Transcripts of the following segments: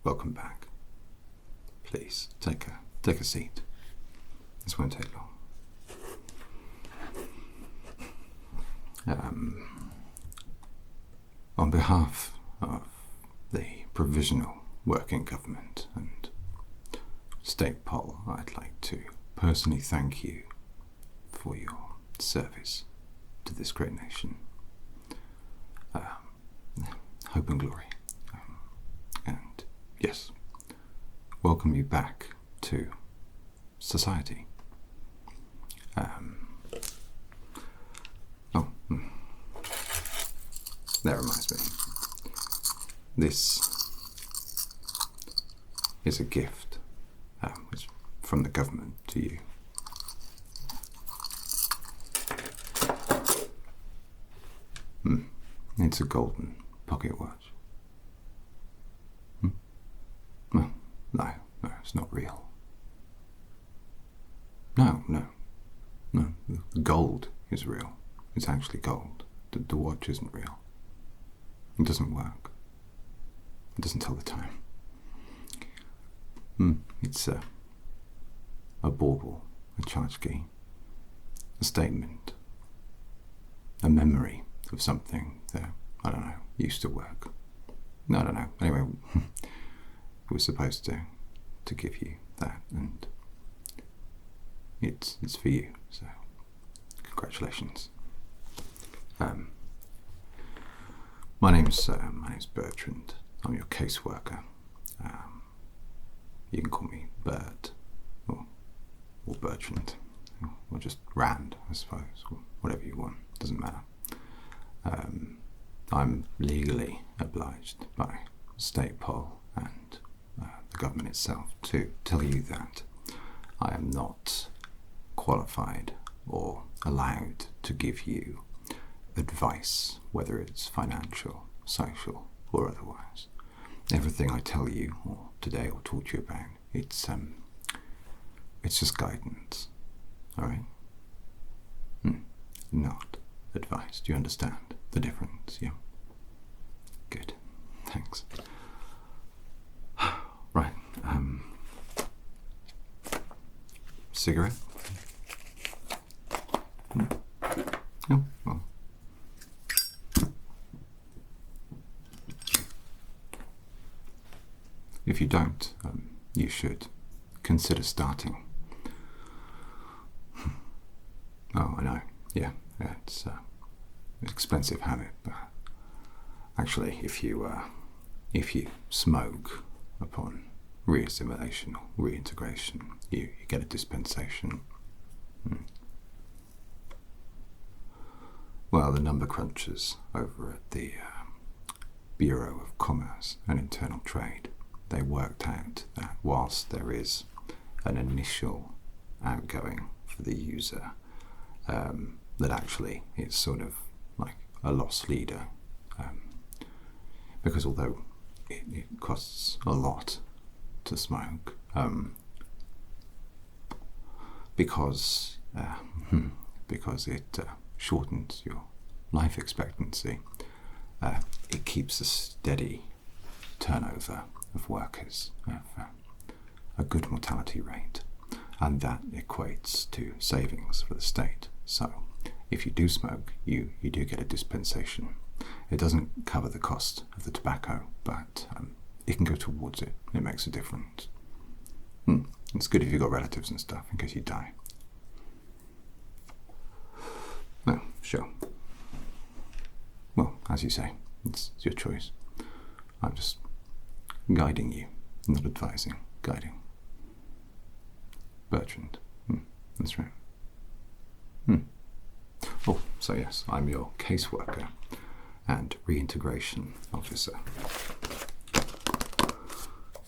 welcome back. Please take a seat. This won't take long. On behalf of the Provisional Working Government and State Pol, I'd like to personally thank you for your service to this great nation. Hope and glory. And yes, welcome you back to society. That reminds me. This is a gift from the government to you. It's a golden pocket watch. Well, no, it's not real. No, the gold is real. It's actually gold. The watch isn't real. It doesn't work. It doesn't tell the time. It's a bauble, a tchotchke, a statement, a memory of something that, I don't know, used to work. No, I don't know. Anyway, we're supposed to give you that, and it's for you, so congratulations. My name's Bertrand. I'm your caseworker. You can call me Bert, or Bertrand, or just Rand, I suppose, or whatever you want. Doesn't matter. I'm legally obliged by State Pol and the government itself to tell you that I am not qualified or allowed to give you advice, whether it's financial, social, or otherwise. Everything I tell you, or today, or talk to you about, it's just guidance. All right? Not advice. Do you understand the difference? Yeah. Good. Thanks. Right. Cigarette? Oh, well. If you don't, you should consider starting. Oh, I know. Yeah, it's an expensive habit, but actually, if you smoke upon reassimilation or reintegration, you get a dispensation. Well, the number crunchers over at the Bureau of Commerce and Internal Trade, they worked out that whilst there is an initial outgoing for the user, that actually it's sort of like a loss leader, because although it costs a lot to smoke, because it shortens your life expectancy, it keeps a steady turnover of workers, a good mortality rate, and that equates to savings for the state. So if you do smoke, you do get a dispensation. It doesn't cover the cost of the tobacco, but it can go towards it. It makes a difference. It's good if you've got relatives and stuff, in case you die. Well, sure. Well, as you say, it's your choice. I'm just guiding you, not advising, guiding. Bertrand. That's right. Oh, so yes, I'm your caseworker and reintegration officer.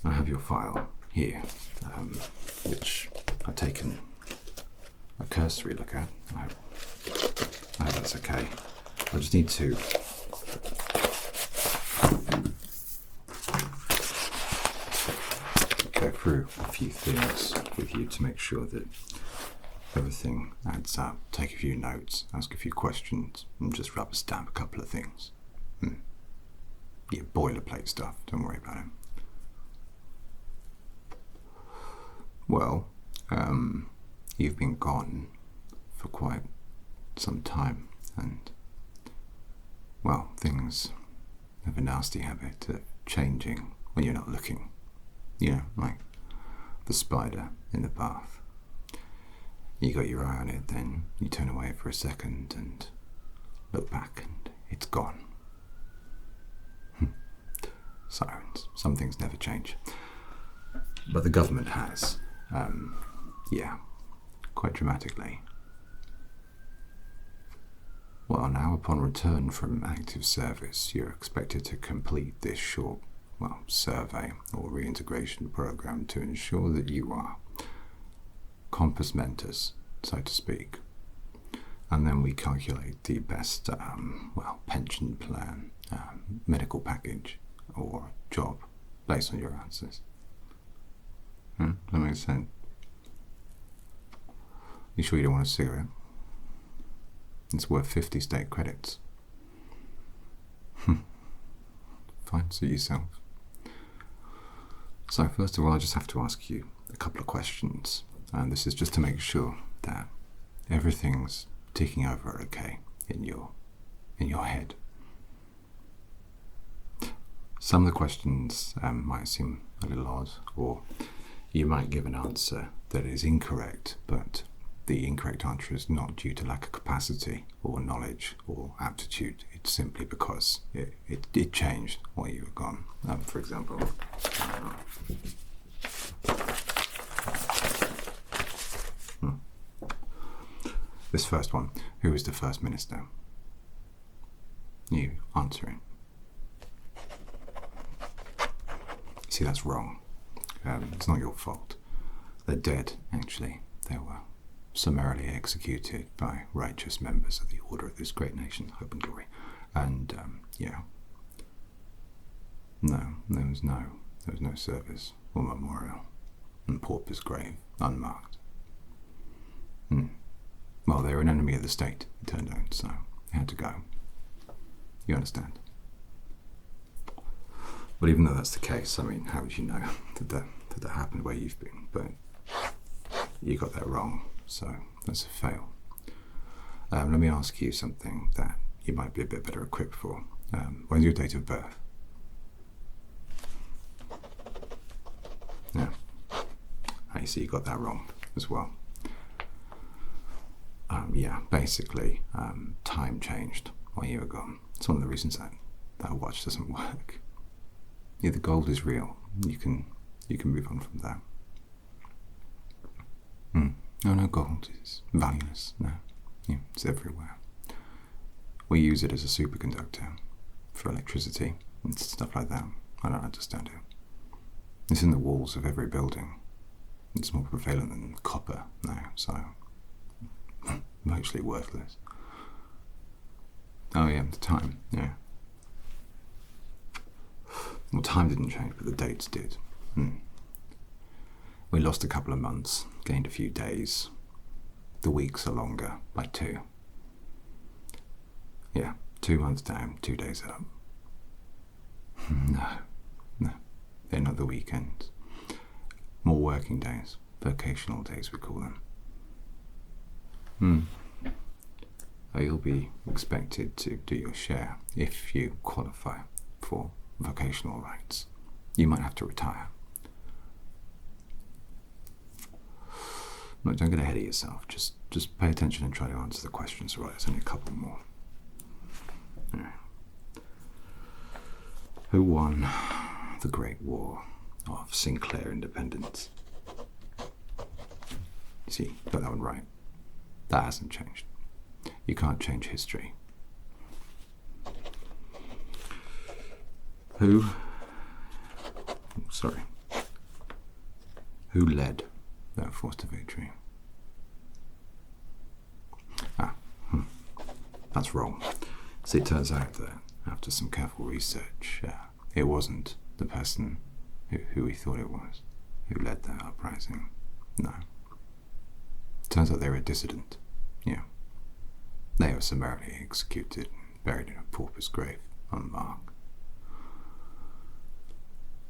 I have your file here, which I've taken a cursory look at. I hope that's okay. I just need to go through a few things with you to make sure that everything adds up. Take a few notes, ask a few questions, and just rubber stamp a couple of things. Yeah, boilerplate stuff, don't worry about it. Well, you've been gone for quite some time, and, well, things have a nasty habit of changing when you're not looking. You know, like the spider in the bath. You got your eye on it, then you turn away for a second and look back and it's gone. Sirens. Some things never change. But the government has. Quite dramatically. Well, now upon return from active service, you're expected to complete this short, survey or reintegration program to ensure that you are compos mentis, so to speak. And then we calculate the best, pension plan, medical package, or job based on your answers. That makes sense. You sure you don't want a cigarette? It's worth 50 state credits. Fine, suit yourself. So first of all, I just have to ask you a couple of questions. And this is just to make sure that everything's ticking over okay in your head. Some of the questions might seem a little odd, or you might give an answer that is incorrect, but the incorrect answer is not due to lack of capacity or knowledge or aptitude. It's simply because it changed while you were gone. For example, this first one, who was the first minister? You answering. See, that's wrong. It's not your fault. They're dead, actually. They were summarily executed by righteous members of the order of this great nation, hope and glory. And, no, there was no service or memorial, and pauper's grave, unmarked. Well, they were an enemy of the state, it turned out, so they had to go. You understand? But even though that's the case, I mean, how would you know that happened where you've been? But you got that wrong, so that's a fail. Let me ask you something that you might be a bit better equipped for. When's your date of birth? Yeah. I see you got that wrong as well. Basically, time changed while you were gone. It's one of the reasons that watch doesn't work. Yeah, the gold is real. You can move on from that. No, gold is valueless. No, it's everywhere. We use it as a superconductor for electricity and stuff like that. I don't understand it. It's in the walls of every building. It's more prevalent than copper now, so mostly worthless. Oh yeah, the time, yeah. Well, time didn't change, but the dates did. We lost a couple of months, gained a few days. The weeks are longer, by 2. Yeah, 2 months down, 2 days up. No, they're not the weekends. More working days, vocational days we call them. You'll be expected to do your share if you qualify for vocational rights. You might have to retire. Look, don't get ahead of yourself. Just pay attention and try to answer the questions right. There's only a couple more. Right. Who won the Great War of Sinclair Independence? See, got that one right. That hasn't changed. You can't change history. Who led that force to victory? That's wrong. See, it turns out that after some careful research, it wasn't the person who we thought it was who led that uprising. No. Turns out they were a dissident. Yeah. They were summarily executed and buried in a pauper's grave, unmarked.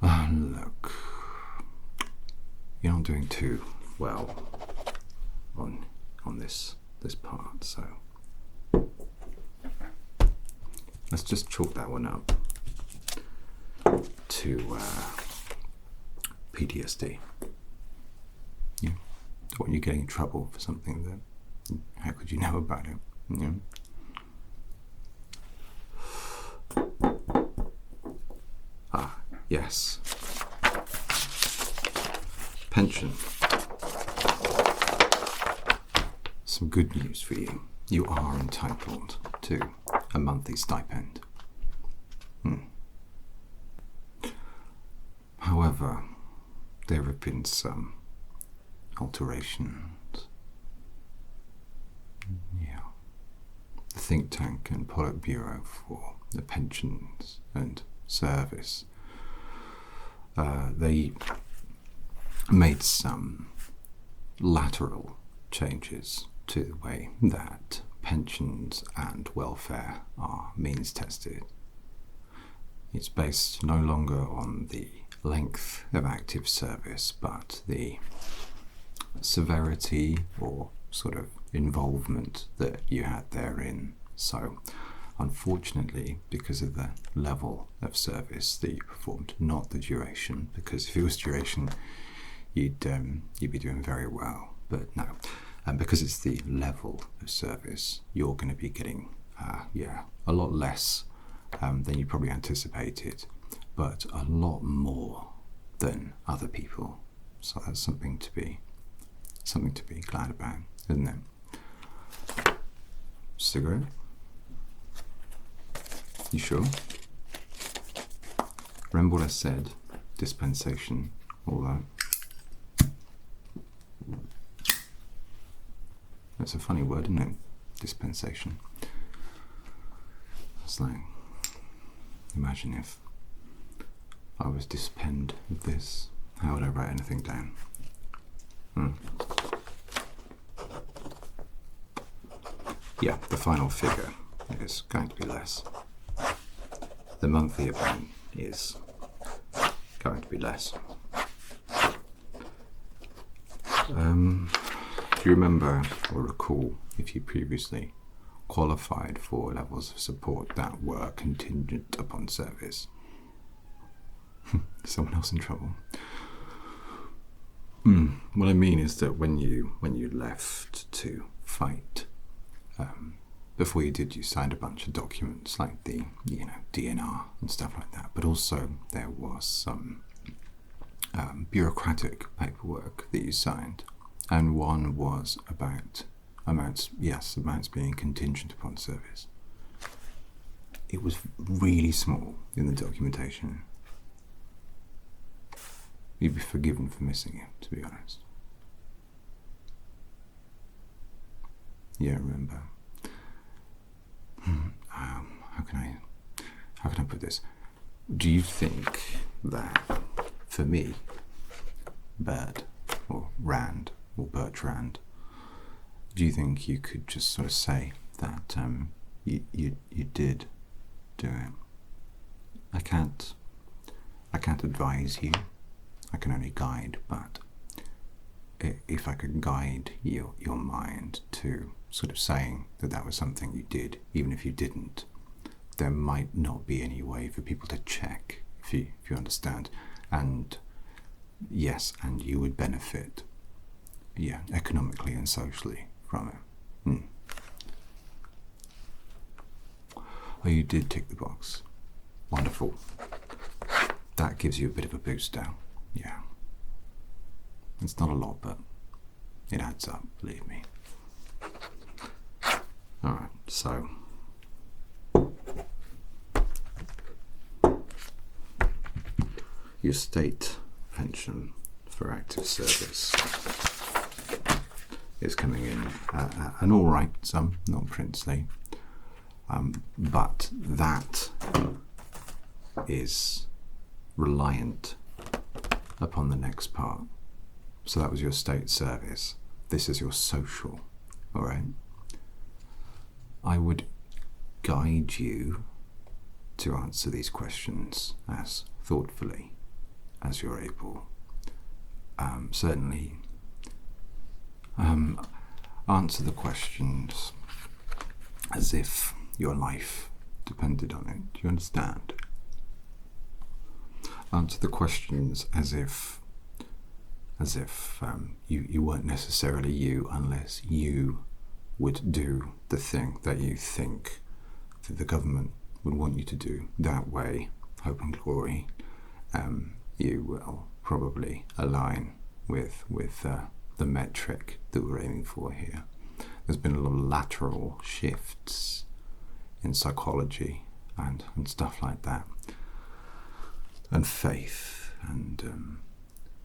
Look, you're not doing too well on this part, so let's just chalk that one up to PTSD. Yeah. When you get in trouble for something that, how could you know about it? Yeah. Ah, yes. Pension. Some good news for you. You are entitled to a monthly stipend. However, there have been some alterations. Yeah. The think tank and Politburo for the pensions and service, they made some lateral changes to the way that pensions and welfare are means tested. It's based no longer on the length of active service, but the severity or sort of involvement that you had therein. So unfortunately, because of the level of service that you performed, not the duration, because if it was duration, you'd be doing very well. But no, because it's the level of service, you're going to be getting a lot less than you probably anticipated, but a lot more than other people. So that's something to be glad about, isn't it? Cigarette? You sure? Remember what I said? Dispensation, all that. That's a funny word, isn't it? Dispensation. It's like, imagine if I was dispenned with this. How would I write anything down? Yeah, the final figure is going to be less. The monthly amount is going to be less. Do you remember or recall if you previously qualified for levels of support that were contingent upon service? Someone else in trouble. What I mean is that when you left to fight, before you did, you signed a bunch of documents like the DNR and stuff like that. But also there was some bureaucratic paperwork that you signed, and one was about amounts being contingent upon service. It was really small in the documentation. You'd be forgiven for missing it, to be honest. Yeah, remember. How can I put this? Do you think that for me, Bird or Rand or Bertrand, do you think you could just sort of say that you did do it? I can't advise you. I can only guide, but if I could guide your mind to sort of saying that was something you did, even if you didn't, there might not be any way for people to check, if you understand. And yes, and you would benefit, economically and socially from it. Oh, you did tick the box. Wonderful. That gives you a bit of a boost now. Yeah. It's not a lot, but it adds up, believe me. Alright, so your state pension for active service is coming in an alright sum, not princely, but that is reliant upon the next part. So that was your state service. This is your social, alright? I would guide you to answer these questions as thoughtfully as you're able. certainly answer the questions as if your life depended on it. Do you understand? Answer the questions as if you weren't necessarily you, unless you would do the thing that you think that the government would want you to do. That way, hope and glory, you will probably align with the metric that we're aiming for here. There's been a lot of lateral shifts in psychology and stuff like that, and faith and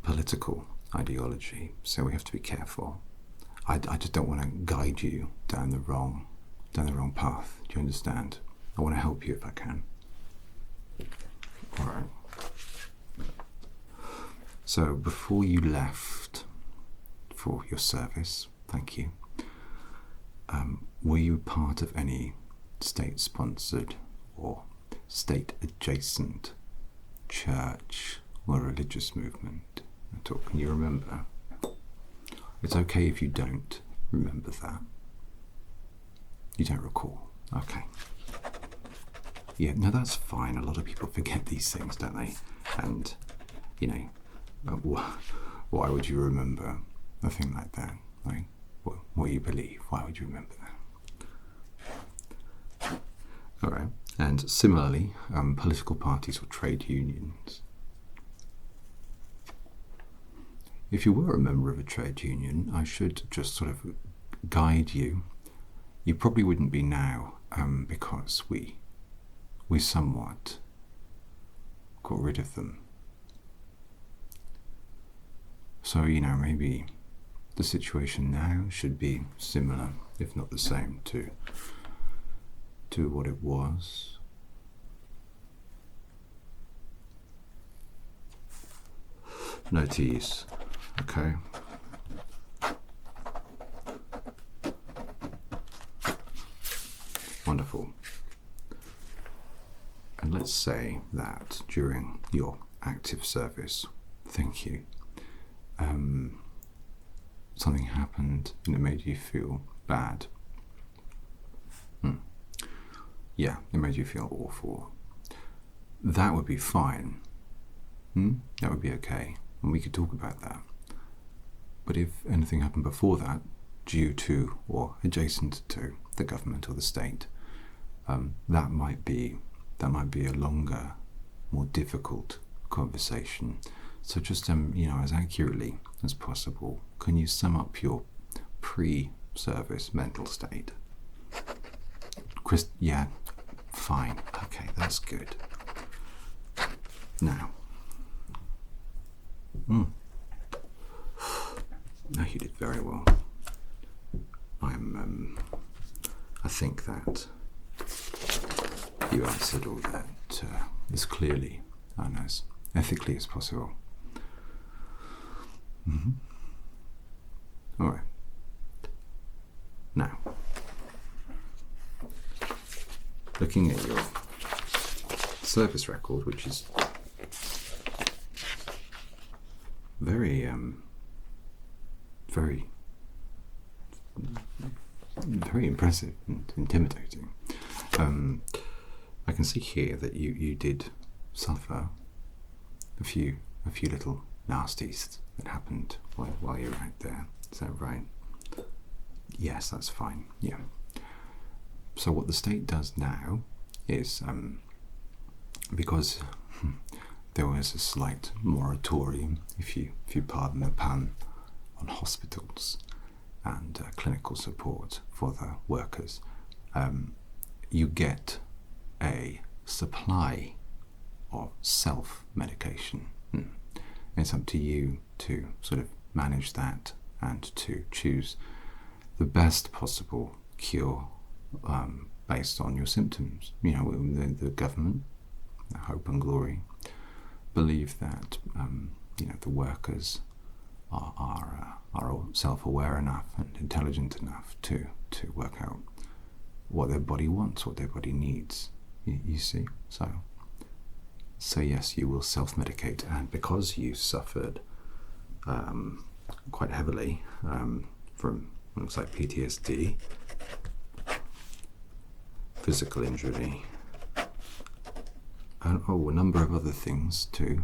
political ideology, so we have to be careful. I just don't want to guide you down the wrong path. Do you understand? I want to help you if I can. All right. So before you left for your service, thank you, were you part of any state-sponsored or state-adjacent church or religious movement at all? Can you remember? It's okay if you don't remember that. You don't recall. Okay. Yeah, no, that's fine. A lot of people forget these things, don't they? And, you know, why would you remember a thing like that? Like, what you believe, why would you remember that? All right. And similarly, political parties or trade unions. If you were a member of a trade union, I should just sort of guide you. You probably wouldn't be now, because we somewhat got rid of them. So, you know, maybe the situation now should be similar, if not the same, to what it was. No tease, okay? Wonderful. And let's say that during your active service, thank you, something happened and it made you feel bad. Yeah, it made you feel awful. That would be fine. That would be okay. And we could talk about that. But if anything happened before that, due to or adjacent to the government or the state, that might be a longer, more difficult conversation. So just as accurately as possible, can you sum up your pre-service mental state? Yeah, fine. Okay, that's good. Now, no, you did very well. I think that you answered all that as clearly and as ethically as possible. All right. Now, looking at your service record, which is very impressive and intimidating. I can see here that you did suffer a few little nasties that happened while you were out there. Is that right? Yes, that's fine. Yeah. So what the state does now is, because there was a slight moratorium, if you pardon the pun, on hospitals and clinical support for the workers, you get a supply of self-medication. It's up to you to sort of manage that and to choose the best possible cure based on your symptoms. You know, the government, hope and glory, believe that the workers are all self-aware enough and intelligent enough to work out what their body wants, what their body needs. You see? So yes, you will self-medicate, and because you suffered quite heavily from what looks like PTSD, physical injury, and a number of other things too.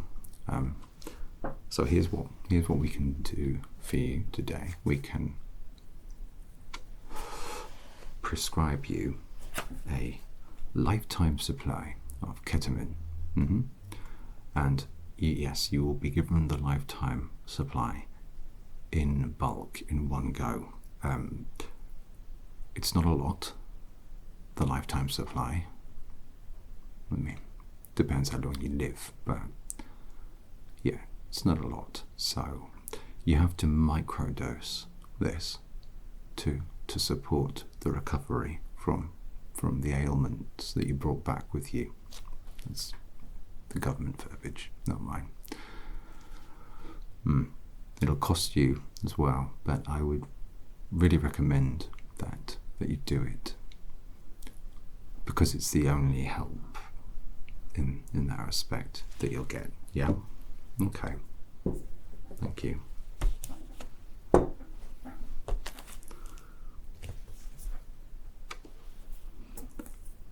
So here's what we can do for you today. We can prescribe you a lifetime supply of ketamine, and yes, you will be given the lifetime supply in bulk in one go. It's not a lot, the lifetime supply. I mean, depends how long you live, but yeah, it's not a lot. So you have to microdose this to support the recovery from the ailments that you brought back with you. That's the government verbiage, not mine. It'll cost you as well, but I would really recommend that you do it, because it's the only help in that respect that you'll get. Yeah? Okay. Thank you.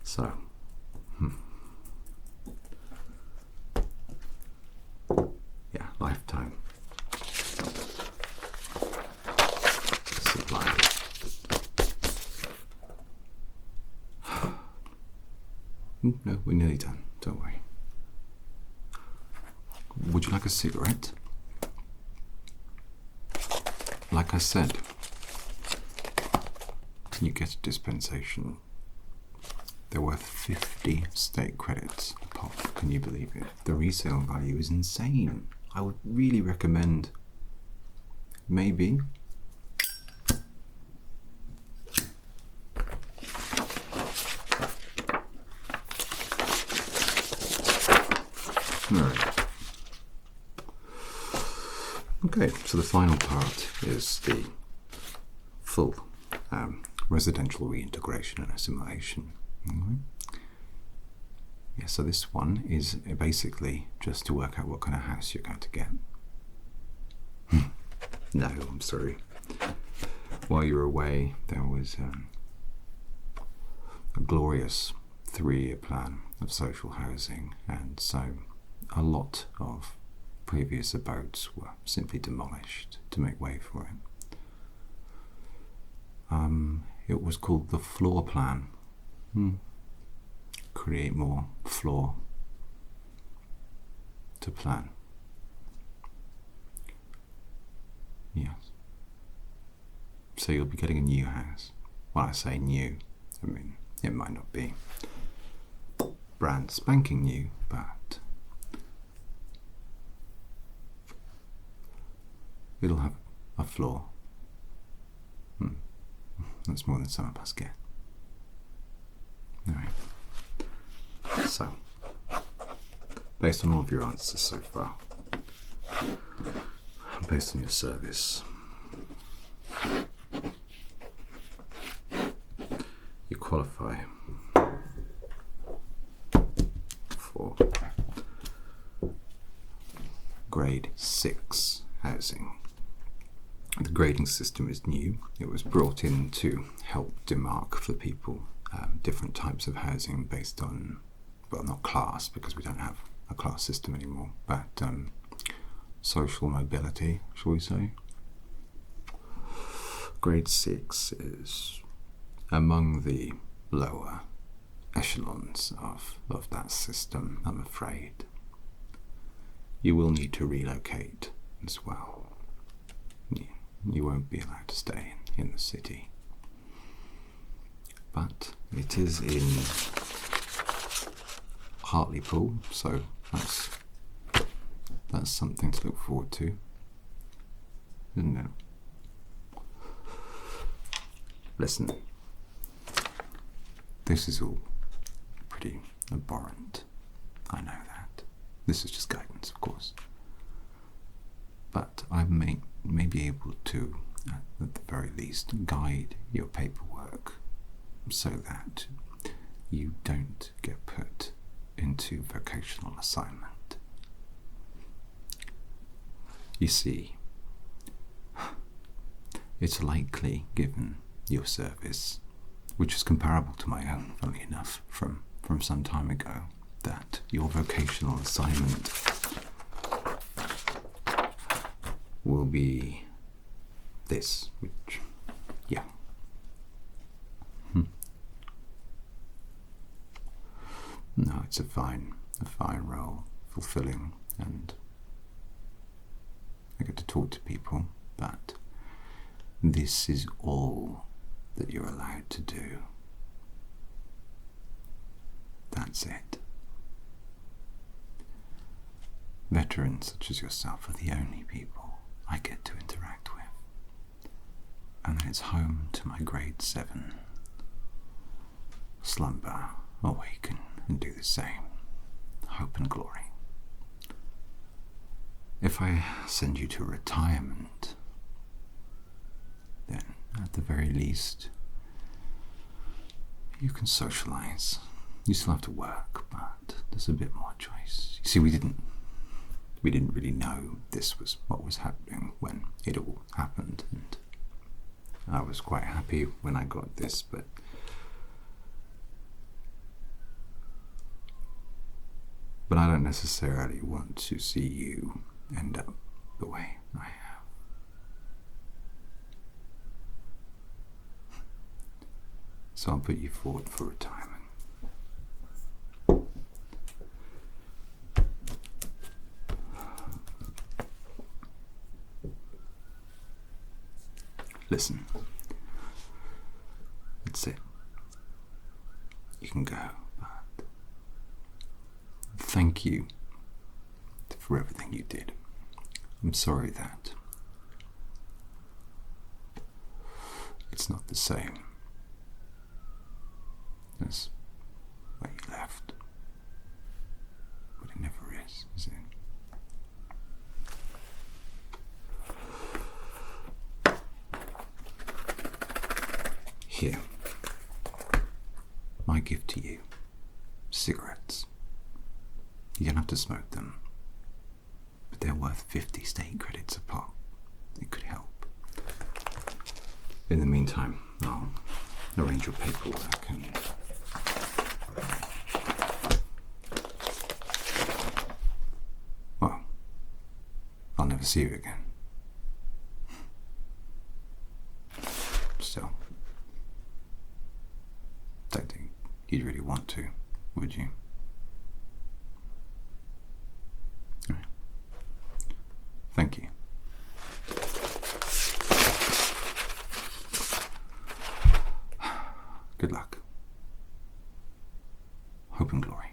So, yeah, lifetime supply. No, we're nearly done, don't worry. Would you like a cigarette? Like I said, you get a dispensation. They're worth 50 state credits a pop. Can you believe it? The resale value is insane. I would really recommend maybe Okay, so the final part is the full residential reintegration and assimilation. Yeah, so this one is basically just to work out what kind of house you're going to get. No, I'm sorry. While you were away, there was a glorious 3-year plan of social housing, and so a lot of previous abodes were simply demolished to make way for it. It was called the floor plan. Create more floor to plan. Yes. So you'll be getting a new house. When I say new, I mean it might not be brand spanking new, but it'll have a floor. That's more than some of us get. Alright. So, based on all of your answers so far, based on your service, you qualify for grade 6 housing. The grading system is new. It was brought in to help demark for people different types of housing based on, well, not class, because we don't have a class system anymore, but social mobility, shall we say. Grade 6 is among the lower echelons of that system, I'm afraid. You will need to relocate as well. You won't be allowed to stay in the city. But it is in Hartlepool, so that's something to look forward to, isn't it? Listen, this is all pretty abhorrent. I know that. This is just guidance, of course. But I may be able to, at the very least, guide your paperwork so that you don't get put into vocational assignment. You see, it's likely, given your service, which is comparable to my own, funnily enough, from some time ago, that your vocational assignment will be this, which, yeah. No, it's a fine role, fulfilling, and I get to talk to people, but this is all that you're allowed to do. That's it. Veterans such as yourself are the only people I get to interact with. And then it's home to my grade 7. Slumber, awaken, and do the same. Hope and glory. If I send you to retirement, then at the very least, you can socialize. You still have to work, but there's a bit more choice. You see, we didn't really know this was what was happening when it all happened, and I was quite happy when I got this, but I don't necessarily want to see you end up the way I have. So I'll put you forward for retirement. Listen, that's it. You can go, but thank you for everything you did. I'm sorry that it's not the same as where you left, but it never is it? Here, my gift to you, cigarettes. You don't have to smoke them, but they're worth 50 state credits a pop. It could help. In the meantime, I'll arrange your paperwork and well, I'll never see you again. Still, don't think you'd really want to, would you? All right. Thank you. Good luck. Hope and glory.